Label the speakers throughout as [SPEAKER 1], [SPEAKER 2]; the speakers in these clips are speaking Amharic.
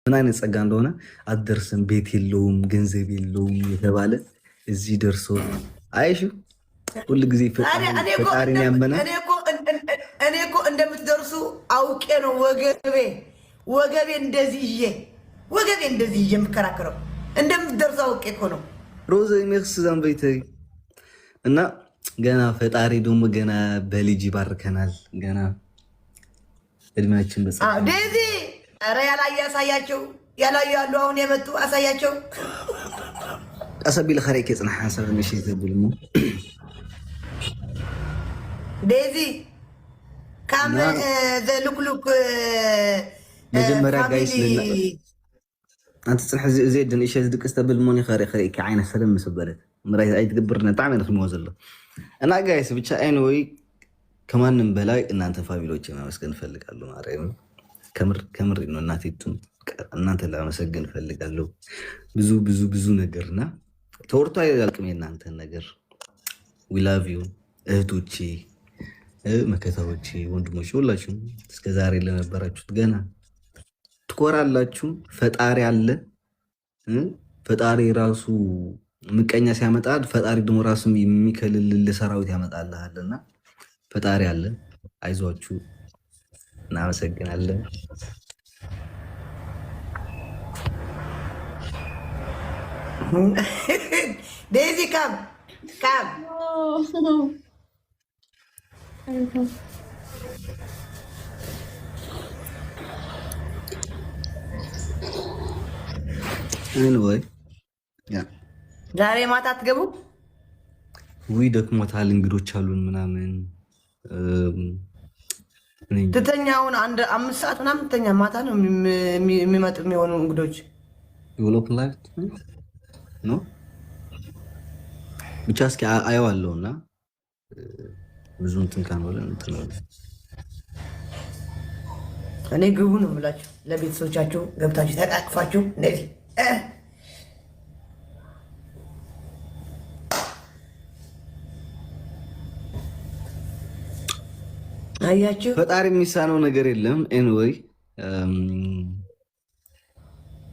[SPEAKER 1] ምን አይነት ጸጋ እንደሆነ አትደርስም። ቤት የለውም ገንዘብ የለውም የተባለ እዚህ ደርሶ አይሹ ሁሉ ጊዜ ፈጣሪን ያመነ
[SPEAKER 2] እኔ እኮ እንደምትደርሱ አውቄ ነው ወገቤ እንደዚህ ይዤ የምከራከረው እንደምትደርሱ አውቄ እኮ ነው።
[SPEAKER 1] ሮዘ ሚክስ ዘንበይተ እና ገና ፈጣሪ ደግሞ ገና በልጅ ይባርከናል። ገና እድሜያችን በጻ
[SPEAKER 2] ዴዚ ኧረ ያላየ አሳያቸው። ያላዩ ያሉ አሁን የመጡ አሳያቸው።
[SPEAKER 1] ቀሰቢል ኸሬክ የጽና ሐሳብ ነሽ ይዘብልሙ
[SPEAKER 2] ዴዚ ካም ዘልኩልክ
[SPEAKER 1] መጀመሪያ ጋይስ ለና አንተ ጽንሕ ዘየድን እሺ ዝድቅስ ተብልሙኒ ኸሬክ አይነ ሰለም መስበለት ምራይ አይትግብርና ጣዕም ነው ወዘለ እና ጋይስ ብቻ ኤኒዌይ ከማንም በላይ እናንተ ፋሚሊዎችን ማመስገን ፈልጋለሁ። ማርያም ከምር ነው እናንተ ላመሰግን ፈልጋለሁ። ብዙ ነገርና ተወርቶ አይያልቅም የእናንተ ነገር። ዊ ላቭ ዩ እህቶቼ፣ መከታዎቼ፣ ወንድሞቼ ሁላችሁም እስከዛሬ ለነበራችሁት ገና ትኮራላችሁ። ፈጣሪ አለ። ፈጣሪ ራሱ ምቀኛ ሲያመጣ ፈጣሪ ደግሞ ራሱ የሚከልል ሰራዊት ያመጣልሃልና ፈጣሪ አለ። አይዟችሁ፣ እናመሰግናለን።
[SPEAKER 2] ዴዚ ካም
[SPEAKER 1] anyway
[SPEAKER 2] ዛሬ ማታ አትገቡ?
[SPEAKER 1] ውይ ደክሞታል፣ እንግዶች አሉን ምናምን
[SPEAKER 2] ትተኛውን አንድ 5 ሰዓት ምናምን ትተኛ። ማታ ነው የሚመጡ የሚሆኑ እንግዶች
[SPEAKER 1] ዴቨሎፕ ላይፍ ነው ብቻ እስኪ አየዋለሁና ብዙ እንትን ካንወለ እንትን ነው።
[SPEAKER 2] እኔ ግቡ ነው የምላችሁ። ለቤተሰቦቻችሁ ገብታችሁ ተቃቅፋችሁ እንደዚህ አያችሁ።
[SPEAKER 1] ፈጣሪ የሚሳነው ነገር የለም። ኤኒዌይ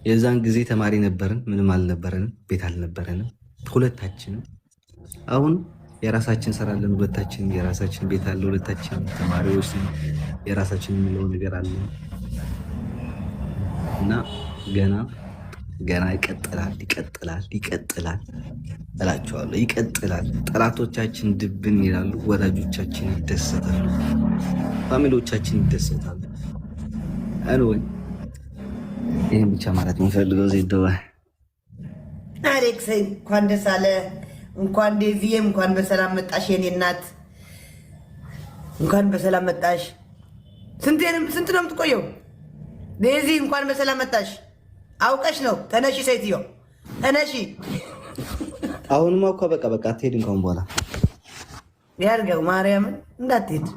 [SPEAKER 1] የዛን ጊዜ ተማሪ ነበርን፣ ምንም አልነበረንም፣ ቤት አልነበረንም ሁለታችንም። አሁን የራሳችን ስራ አለን ሁለታችን፣ የራሳችን ቤት አለ ሁለታችን፣ ተማሪዎች የራሳችን የምንለው ነገር አለ እና ገና ይቀጥላል እላቸዋለሁ። ይቀጥላል። ጠላቶቻችን ድብን ይላሉ፣ ወዳጆቻችን ይደሰታሉ፣ ፋሚሊዎቻችን ይደሰታሉ። አንወይ ይህን ብቻ ማለት ነው ፈልገው ዜደዋ
[SPEAKER 2] አሌክስ እንኳን ደስ አለ። እንኳን ዴዚዬም እንኳን በሰላም መጣሽ የኔ እናት፣ እንኳን በሰላም መጣሽ። ስንት ነው የምትቆየው ዴዚ? እንኳን በሰላም መጣሽ። አውቀሽ ነው። ተነሺ ሴትዮ ተነሺ።
[SPEAKER 1] አሁንማ እኮ በቃ አትሄድም ካሁን በኋላ
[SPEAKER 2] ያርገው። ማርያምን እንዳትሄድ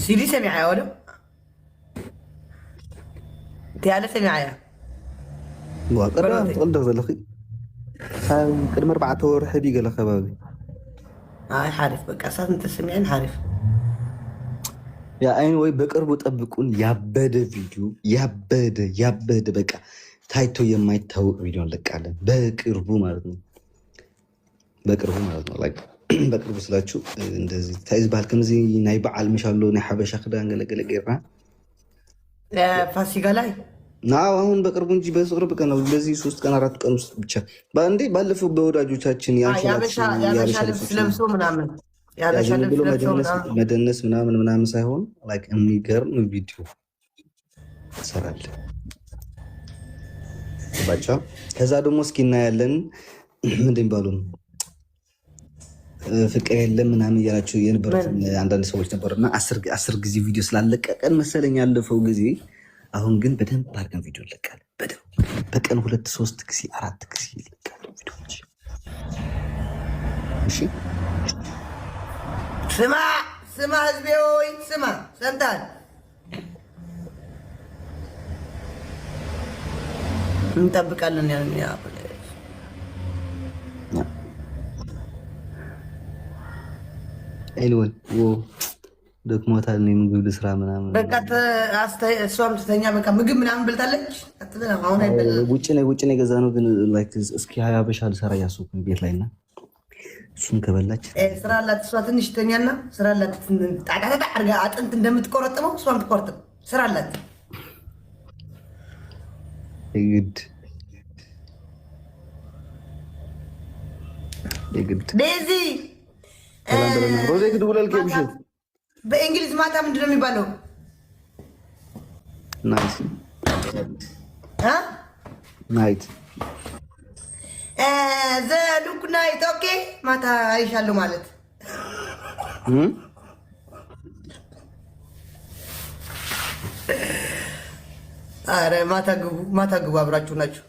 [SPEAKER 2] ሲዲ ሰሚዐ ወደ ያለ ሰሚዐ
[SPEAKER 1] وقرأت قلت زلخي قدم 4 ورح دي قال خبابي
[SPEAKER 2] حارف بقى اساس انت سمعين حارف
[SPEAKER 1] يا عين ወይ በቅርቡ ጠብቁን። ያበደ ቪዲዮ ያበደ በቃ ታይቶ የማይታወቅ ቪዲዮ እንለቃለን በቅርቡ ማለት ነው። ላይክ በቅርቡ ስላችሁ እንደዚህ ታይዝ ባልከም እዚ ናይ በዓል መሻሎ ናይ ሓበሻ ክዳን ገለገለ ገይራ
[SPEAKER 2] ፋሲካ ላይ
[SPEAKER 1] አሁን በቅርቡ እንጂ በቅርብ ቀን ነው። በዚህ 3 ቀን 4 ቀን ውስጥ ብቻ ባንዴ ባለፈው በወዳጆቻችን
[SPEAKER 2] ያበሻ ልብስ ለብሶ ምናምን
[SPEAKER 1] መደነስ ምናምን ሳይሆን ላይክ የሚገርም ቪዲዮ ሰራለ ባቻ። ከዛ ደግሞ እስኪ እናያለን ምንድን ባሉ ፍቅር የለም ምናምን እያላችሁ የነበሩት አንዳንድ ሰዎች ነበሩና 10 ጊዜ ቪዲዮ ስላለቀቀን መሰለኝ ያለፈው ጊዜ። አሁን ግን በደንብ አድርገን ቪዲዮ እንለቃለን። በቀን 2 3 ጊዜ 4 ጊዜ እንለቃለን ቪዲዮዎች። እሺ
[SPEAKER 2] ስማ ህዝቤ ሆይ ስማ፣ ሰምተሃል? እንጠብቃለን።
[SPEAKER 1] ኤልወን ደክሞታል። እኔ ምግብ ልስራ ምናምን
[SPEAKER 2] በቃ እሷም ትተኛ። በቃ ምግብ ምናምን በልታለች። አሁን አይበላም።
[SPEAKER 1] ውጭ ነው የገዛ ነው። ግን እስኪ ሀበሻ ልሰራ እያሰብኩኝ ቤት ላይ እና እሱን ከበላች
[SPEAKER 2] ስራ አላት እሷ። ትንሽ ተኛና ስራ አላት። ጣጣጣ አድርጋ አጥንት እንደምትቆረጥመው እሷም ትቆርጥም። ስራ አላት
[SPEAKER 1] የግድ
[SPEAKER 2] ዴዚ
[SPEAKER 1] ሮዜ ግድ ውላል ከብሽት
[SPEAKER 2] በእንግሊዝ ማታ ምንድን ነው የሚባለው?
[SPEAKER 1] ናይት
[SPEAKER 2] ዘ ሉክ ናይት። ኦኬ ማታ አይሻለሁ ማለት አረ ማታ ግቡ አብራችሁ ናችሁ።